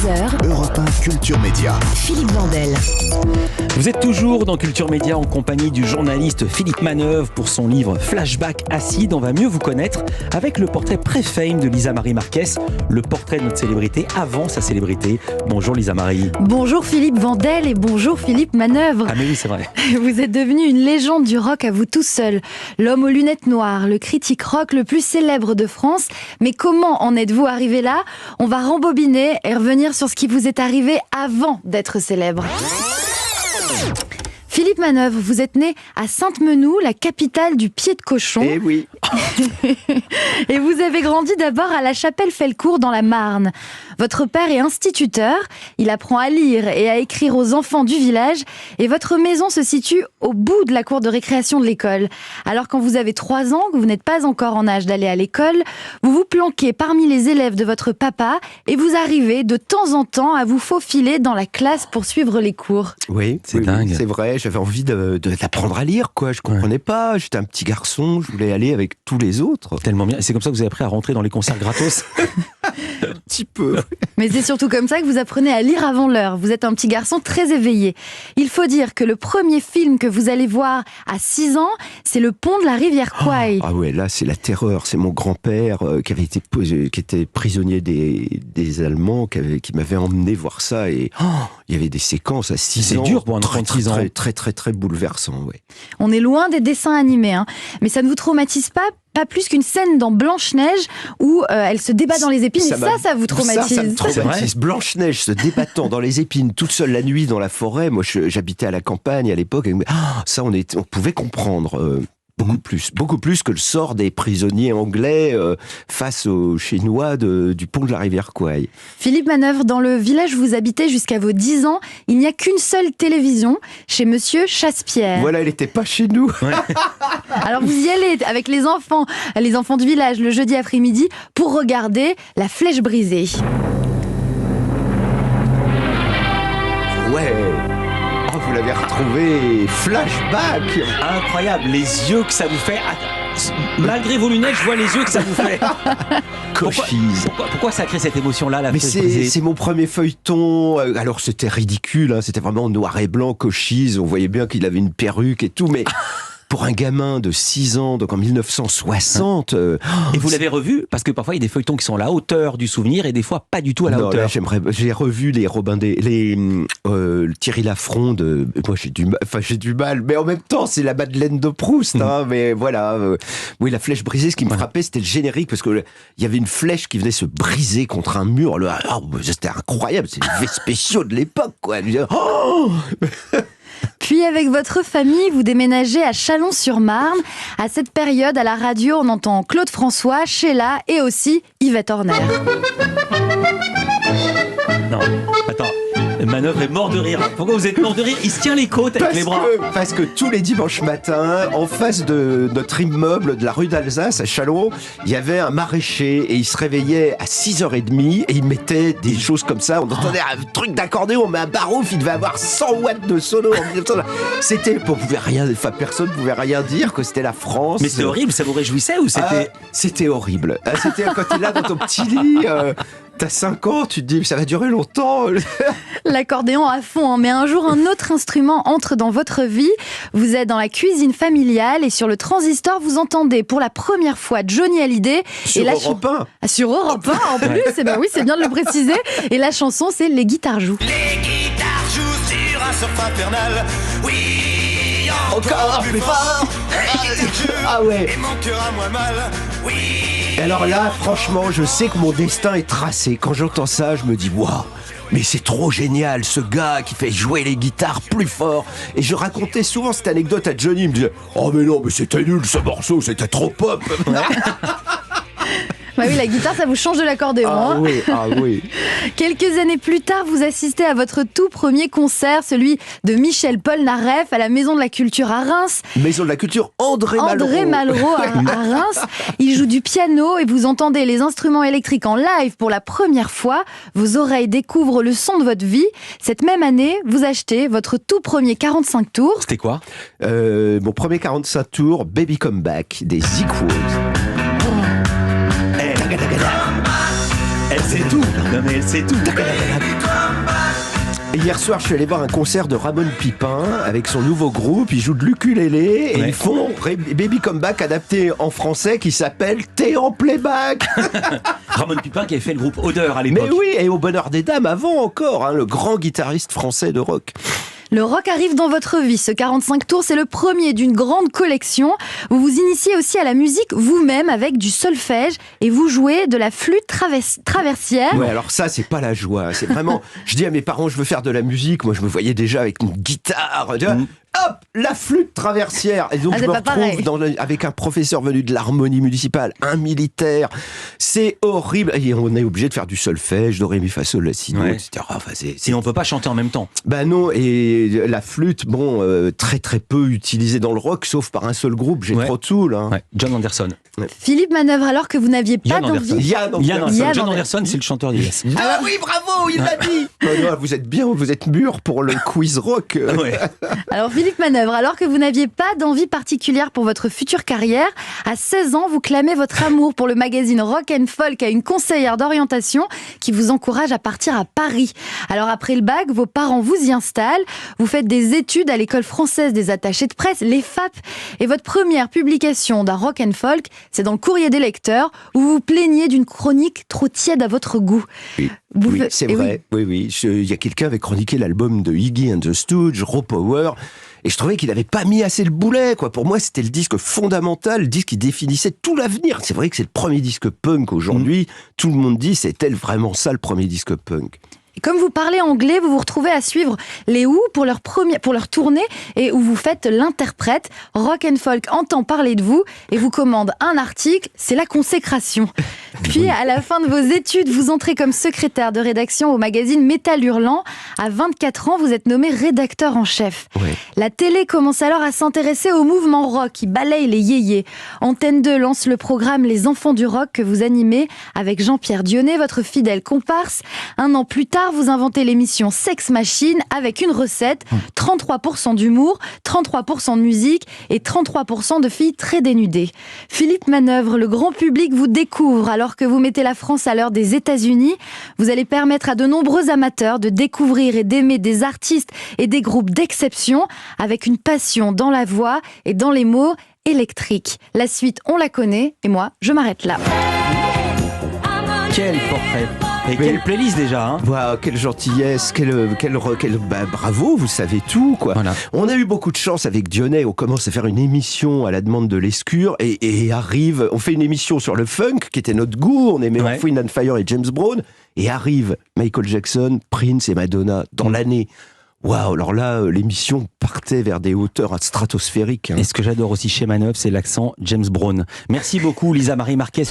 11h, Europe 1 Culture Média. Philippe Vandel. Vous êtes toujours dans Culture Média en compagnie du journaliste Philippe Manœuvre pour son livre Flashback Acide. On va mieux vous connaître avec le portrait pré-fame de Lisa Marie Marquez, le portrait de notre célébrité avant sa célébrité. Bonjour Lisa Marie. Bonjour Philippe Vandel et bonjour Philippe Manœuvre. Ah mais oui, c'est vrai. Vous êtes devenu une légende du rock à vous tout seul. L'homme aux lunettes noires, le critique rock le plus célèbre de France. Mais comment en êtes-vous arrivé là ? On va rembobiner et revenir sur ce qui vous est arrivé avant d'être célèbre. Philippe Manœuvre, vous êtes né à Sainte-Menou, la capitale du pied de cochon. Eh oui. Et vous avez grandi d'abord à la Chapelle-Fellecourt dans la Marne. Votre père est instituteur, il apprend à lire et à écrire aux enfants du village et votre maison se situe au bout de la cour de récréation de l'école. Alors quand vous avez 3 ans, que vous n'êtes pas encore en âge d'aller à l'école, vous vous planquez parmi les élèves de votre papa et vous arrivez de temps en temps à vous faufiler dans la classe pour suivre les cours. Oui, C'est dingue. c'est vrai, j'avais envie d'apprendre à lire, quoi. Je comprenais pas, j'étais un petit garçon, je voulais aller avec tous les autres. Tellement bien. Et c'est comme ça que vous avez appris à rentrer dans les concerts gratos. Un petit peu. Mais c'est surtout comme ça que vous apprenez à lire avant l'heure. Vous êtes un petit garçon très éveillé. Il faut dire que le premier film que vous allez voir à 6 ans, c'est Le Pont de la rivière Kwai. Ah ouais, là c'est la terreur. C'est mon grand-père qui était prisonnier des Allemands, qui m'avait emmené voir ça. Et il y avait des séquences à 6 ans. C'est dur pour un enfant de 6 ans. Très bouleversant, ouais. On est loin des dessins animés, hein. Mais ça ne vous traumatise pas plus qu'une scène dans Blanche-Neige où elle se débat dans les épines. Ça vous traumatise. Ça me C'est traumatise. Blanche-Neige se débattant dans les épines toute seule la nuit dans la forêt. Moi, j'habitais à la campagne à l'époque. Et ça, on pouvait comprendre. Beaucoup plus que le sort des prisonniers anglais face aux Chinois du pont de la rivière Kwai. Philippe Manœuvre, dans le village où vous habitez jusqu'à vos 10 ans, il n'y a qu'une seule télévision, chez Monsieur Chassepierre. Voilà, elle n'était pas chez nous. Alors vous y allez avec les enfants du village le jeudi après-midi pour regarder La Flèche brisée. Ouais. Oh, vous l'avez retrouvé. Flashback. Incroyable, les yeux que ça vous fait. Malgré vos lunettes, je vois les yeux que ça vous fait. Cochise. Pourquoi ça crée cette émotion-là, la Mais Flèche brisée ? c'est mon premier feuilleton. Alors c'était ridicule, hein, c'était vraiment noir et blanc, Cochise. On voyait bien qu'il avait une perruque et tout, mais pour un gamin de 6 ans, donc en 1960... Et vous l'avez revu ? Parce que parfois, il y a des feuilletons qui sont à la hauteur du souvenir et des fois pas du tout à la hauteur. Là, j'ai revu les Thierry Lafronde. Moi, j'ai du mal. Mais en même temps, c'est la Madeleine de Proust. Hein, mais voilà. Oui, La Flèche brisée, ce qui me frappait, c'était le générique. Parce que il y avait une flèche qui venait se briser contre un mur. C'était incroyable. C'est les effets spéciaux de l'époque, quoi. Puis avec votre famille, vous déménagez à Chalon-sur-Marne. À cette période, à la radio, on entend Claude François, Sheila et aussi Yvette Horner. Non, attends. Manœuvre est mort de rire. Pourquoi vous êtes mort de rire ? Il se tient les côtes avec les bras. Parce que tous les dimanches matins, en face de notre immeuble de la rue d'Alsace à Châlons, il y avait un maraîcher et il se réveillait à 6h30 et il mettait des choses comme ça. On entendait un truc d'accordéon, mais un barouf, il devait avoir 100 watts de sono en 1900. Personne ne pouvait rien dire, que c'était la France. Mais c'est horrible, ça vous réjouissait ou c'était... C'était horrible. C'était quand t'es là dans ton petit lit... T'as 5 ans, tu te dis ça va durer longtemps. L'accordéon à fond, hein. Mais un jour, un autre instrument entre dans votre vie. Vous êtes dans la cuisine familiale et sur le transistor, vous entendez pour la première fois Johnny Hallyday. Sur Europe 1. Sur Europe 1 en plus, et ben oui, c'est bien de le préciser. Et la chanson, c'est Les guitares jouent. Les guitares jouent sur un surf infernal. Oui, Encore plus fort. Ah ouais. Et mon cœur a moins mal. Oui. Alors là, franchement, je sais que mon destin est tracé. Quand j'entends ça, je me dis waouh. Mais c'est trop génial, ce gars qui fait jouer les guitares plus fort. Et je racontais souvent cette anecdote à Johnny. Il me disait oh mais non, mais c'était nul ce morceau, c'était trop pop. Bah oui, la guitare, ça vous change de l'accordéon. Ah oui. Quelques années plus tard, vous assistez à votre tout premier concert, celui de Michel Polnareff à la Maison de la Culture à Reims. Maison de la Culture, André Malraux à Reims. Il joue du piano et vous entendez les instruments électriques en live pour la première fois. Vos oreilles découvrent le son de votre vie. Cette même année, vous achetez votre tout premier 45 tours. C'était quoi ? Mon premier 45 tours, Baby Come Back, des Equals. Elle sait tout. Non mais elle sait tout. Et hier soir, je suis allé voir un concert de Ramon Pipin avec son nouveau groupe. Ils jouent de l'ukulélé et ils font Baby Come Back adapté en français qui s'appelle T'es en playback. Ramon Pipin qui avait fait le groupe Odeur à l'époque. Mais oui, et au Bonheur des Dames avant encore, le grand guitariste français de rock. Le rock arrive dans votre vie. Ce 45 tours, c'est le premier d'une grande collection. Vous vous initiez aussi à la musique vous-même avec du solfège et vous jouez de la flûte traversière. Ouais, alors ça, c'est pas la joie. C'est vraiment. Je dis à mes parents, je veux faire de la musique. Moi, je me voyais déjà avec une guitare. Hop, la flûte traversière. Et donc, je me retrouve avec un professeur venu de l'harmonie municipale, un militaire. C'est horrible. Et on est obligé de faire du solfège, do, ré, mi, fa, sol, la, si, do, etc. Enfin, sinon, on peut pas chanter en même temps. Ben non, et la flûte, bon, très très peu utilisée dans le rock, sauf par un seul groupe. J'ai trop de soul. Hein. John Anderson. Philippe Manœuvre, alors que vous n'aviez pas d'envie. John Anderson, c'est le chanteur d'Yes. Ah oui, bravo, il l'a dit. Non, vous êtes bien, vous êtes mûr pour le quiz rock. Alors Philippe Manœuvre, alors que vous n'aviez pas d'envie particulière pour votre future carrière, à 16 ans, vous clamez votre amour pour le magazine Rock and Folk à une conseillère d'orientation qui vous encourage à partir à Paris. Alors après le bac, vos parents vous y installent, vous faites des études à l'école française des attachés de presse, l'EFAP, et votre première publication d'un Rock and Folk, c'est dans le Courrier des lecteurs, où vous vous plaignez d'une chronique trop tiède à votre goût. Oui, c'est vrai. Oui. Il y a quelqu'un qui avait chroniqué l'album de Iggy and the Stooges, Raw Power, et je trouvais qu'il n'avait pas mis assez le boulet, quoi. Pour moi, c'était le disque fondamental, le disque qui définissait tout l'avenir. C'est vrai que c'est le premier disque punk aujourd'hui. Tout le monde dit, c'est-elle vraiment ça le premier disque punk? Et comme vous parlez anglais, vous vous retrouvez à suivre les Who pour leur tournée et où vous faites l'interprète. Rock and Folk entend parler de vous et vous commande un article, c'est la consécration. Puis à la fin de vos études, vous entrez comme secrétaire de rédaction au magazine Métal Hurlant. À 24 ans, vous êtes nommé rédacteur en chef. Ouais. La télé commence alors à s'intéresser au mouvement rock qui balaye les yéyés. Antenne 2 lance le programme Les Enfants du Rock que vous animez avec Jean-Pierre Dionnet, votre fidèle comparse. Un an plus tard, vous inventez l'émission Sex Machine avec une recette, 33% d'humour, 33% de musique et 33% de filles très dénudées. Philippe Manœuvre, le grand public vous découvre alors que vous mettez la France à l'heure des États-Unis. Vous allez permettre à de nombreux amateurs de découvrir et d'aimer des artistes et des groupes d'exception avec une passion dans la voix et dans les mots électriques. La suite, on la connaît et moi, je m'arrête là. Quel portrait! Et quelle playlist déjà, hein. Wow, quelle gentillesse, bravo, vous savez tout, quoi. Voilà. On a eu beaucoup de chance avec Dionnet, on commence à faire une émission à la demande de Lescure et arrive, on fait une émission sur le funk qui était notre goût, on aimait Earth, Wind and Fire et James Brown, et arrive Michael Jackson, Prince et Madonna dans l'année. Waouh, alors là, l'émission partait vers des hauteurs stratosphériques. Hein. Et ce que j'adore aussi chez Manœuvre, c'est l'accent James Brown. Merci beaucoup, Lisa Marie Marquez.